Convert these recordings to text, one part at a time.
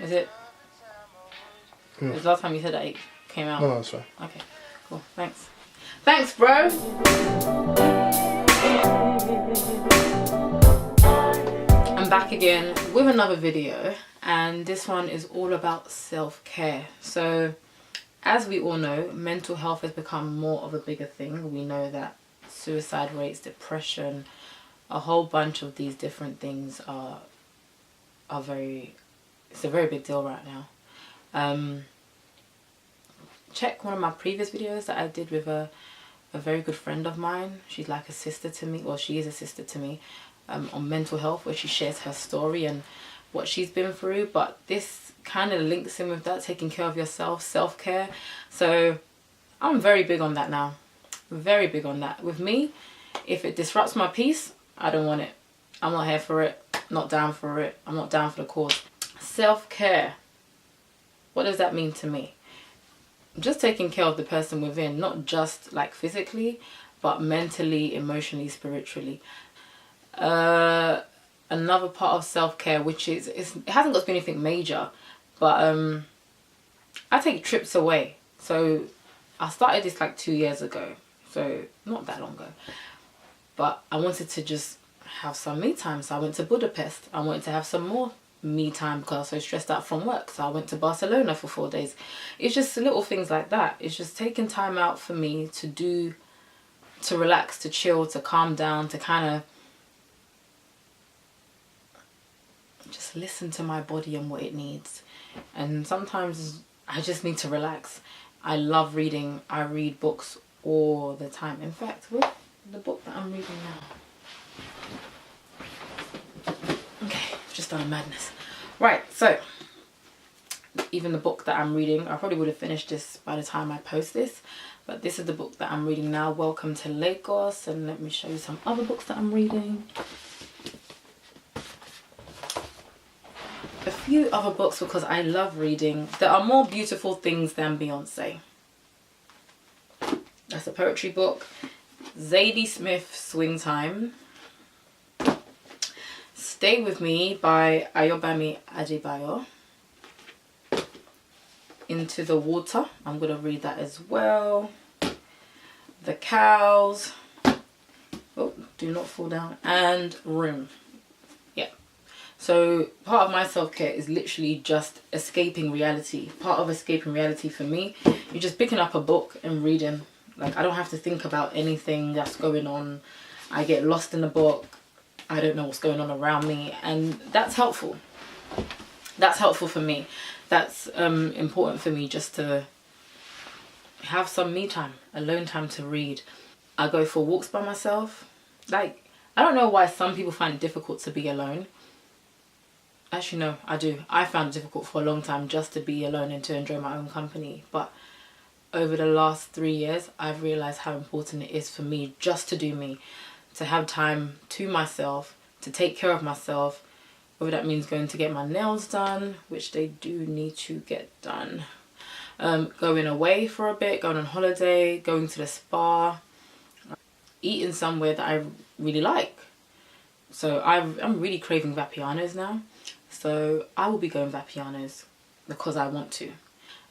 Is it? Yeah. It was the last time you said that it came out. No, that's fine. Okay, cool. Thanks. Thanks, bro. I'm back again with another video, and this one is all about self-care. So, as we all know, mental health has become more of a bigger thing. We know that suicide rates, depression, a whole bunch of these different things are it's a very big deal right now. Check one of my previous videos that I did with a very good friend of mine. She's like a sister to me, well, she is a sister to me, on mental health, where she shares her story and what she's been through. But this kind of links in with that, taking care of yourself, self-care. So I'm very big on that now. Very big on that. With me, if it disrupts my peace, I don't want it. I'm not here for it. Not down for it. I'm not down for the cause. Self-care. What does that mean to me? Just taking care of the person within, not just like physically, but mentally, emotionally, spiritually. Another part of self-care, which is, it hasn't got to be anything major, but I take trips away. So I started this like 2 years ago, so not that long ago, but I wanted to just have some me time. So I went to Budapest. I wanted to have some more me time because I was so stressed out from work. So I went to Barcelona for 4 days. It's just little things like that. It's just taking time out for me to relax, to chill, to calm down, to kind of just listen to my body and what it needs. And sometimes I just need to relax. I love reading. I read books all the time. In fact, what the book that I'm reading now? Okay, I've just done a madness. Right, so even the book that I'm reading, I probably would have finished this by the time I post this, but this is the book that I'm reading now, Welcome to Lagos. And let me show you some other books that I'm reading. A few other books, because I love reading. There are more beautiful things than Beyonce. That's a poetry book. Zadie Smith, Swing Time. Stay With Me by Ayobami Adebayo. Into the Water. I'm going to read that as well. The Cows. Oh, do not fall down. And Room. Yeah. So part of my self-care is literally just escaping reality. Part of escaping reality for me, you're just picking up a book and reading. Like, I don't have to think about anything that's going on. I get lost in the book. I don't know what's going on around me, and that's helpful. That's helpful for me. That's important for me, just to have some me time, alone time to read. I go for walks by myself. Like, I don't know why some people find it difficult to be alone. Actually, no, I do. I found it difficult for a long time just to be alone and to enjoy my own company. But over the last 3 years, I've realised how important it is for me just to do me. To have time to myself, to take care of myself, whether that means going to get my nails done, which they do need to get done, going away for a bit, going on holiday, going to the spa, eating somewhere that I really like. So I'm really craving Vapianos now, so I will be going Vapianos because I want to.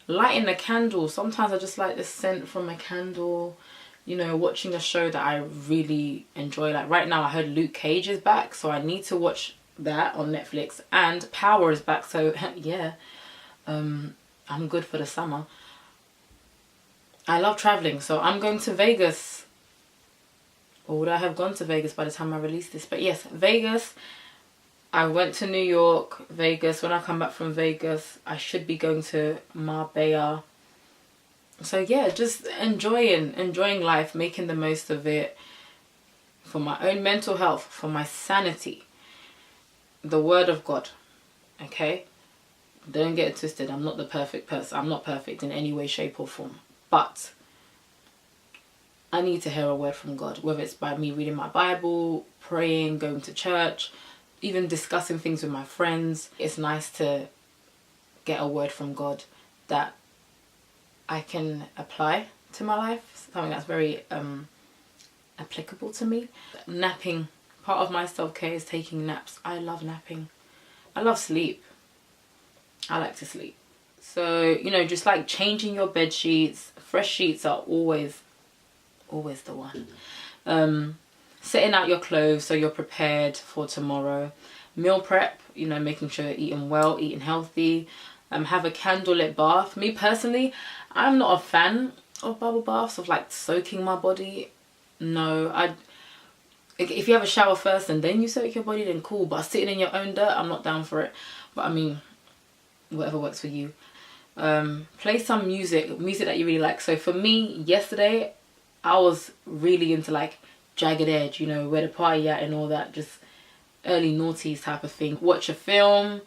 Lighting a candle, sometimes I just like the scent from a candle. You know, watching a show that I really enjoy. Like right now I heard Luke Cage is back, so I need to watch that on Netflix. And Power is back, so yeah, I'm good for the summer. I love traveling, so I'm going to Vegas. Or would I have gone to Vegas by the time I release this? But yes, Vegas. I went to New York, Vegas. When I come back from Vegas, I should be going to Marbella. So yeah, just enjoying life, making the most of it for my own mental health, for my sanity. The word of God, okay? Don't get it twisted. I'm not the perfect person. I'm not perfect in any way, shape or form. But I need to hear a word from God, whether it's by me reading my Bible, praying, going to church, even discussing things with my friends. It's nice to get a word from God that I can apply to my life, something that's very applicable to me. Napping, part of my self-care is taking naps. I love napping. I love sleep. I like to sleep. So, you know, just like changing your bed sheets, fresh sheets are always the one. Setting out your clothes so you're prepared for tomorrow. Meal prep, you know, making sure you're eating well, eating healthy. Have a candlelit bath. Me personally, I'm not a fan of bubble baths, of like soaking my body. No, if you have a shower first and then you soak your body, then cool. But sitting in your own dirt, I'm not down for it. But I mean, whatever works for you. Play some music that you really like. So for me, yesterday, I was really into like Jagged Edge, you know, where the party at and all that, just early noughties type of thing. Watch a film,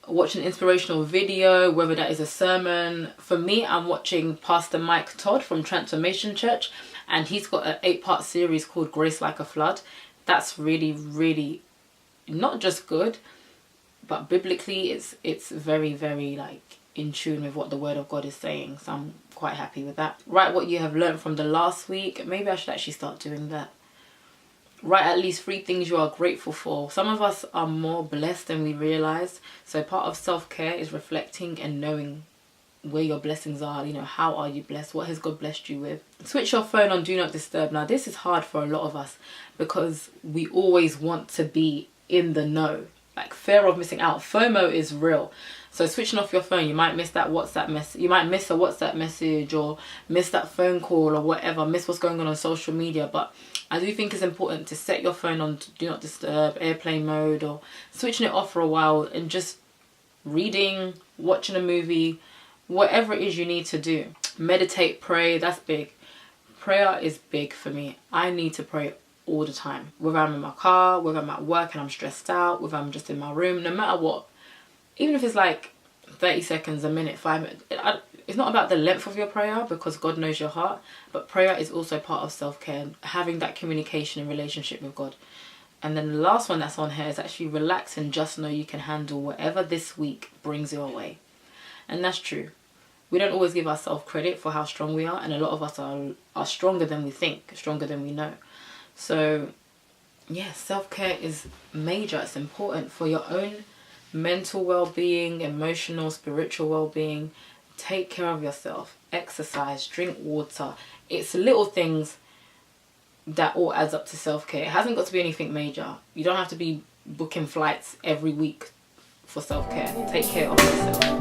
watch an inspirational video, whether that is a sermon. For me, I'm watching Pastor Mike Todd from Transformation Church, and he's got an 8-part series called Grace Like a Flood. That's really, really not just good, but biblically it's very, very like in tune with what the word of God is saying. So I'm quite happy with that. Write what you have learned from the last week. Maybe I should actually start doing that. Write at least 3 things you are grateful for. Some of us are more blessed than we realize. So part of self-care is reflecting and knowing where your blessings are. You know, how are you blessed? What has God blessed you with? Switch your phone on Do Not Disturb. Now this is hard for a lot of us because we always want to be in the know. Like fear of missing out. FOMO is real. So switching off your phone, you might miss that WhatsApp message. You might miss a WhatsApp message or miss that phone call or whatever. Miss what's going on social media. But I do think it's important to set your phone on Do Not Disturb, airplane mode, or switching it off for a while and just reading, watching a movie, whatever it is you need to do. Meditate, pray. That's big. Prayer is big for me. I need to pray all the time. Whether I'm in my car, whether I'm at work and I'm stressed out, whether I'm just in my room, no matter what. Even if it's like 30 seconds, a minute, 5 minutes. It's not about the length of your prayer because God knows your heart. But prayer is also part of self-care. Having that communication and relationship with God. And then the last one that's on here is actually relax and just know you can handle whatever this week brings your way. And that's true. We don't always give ourselves credit for how strong we are. And a lot of us are stronger than we think, stronger than we know. So, yeah, self-care is major. It's important for your own mental well-being, emotional, spiritual well-being. Take care of yourself. Exercise, drink water. It's little things that all adds up to self-care. It hasn't got to be anything major. You don't have to be booking flights every week for self-care. Take care of yourself.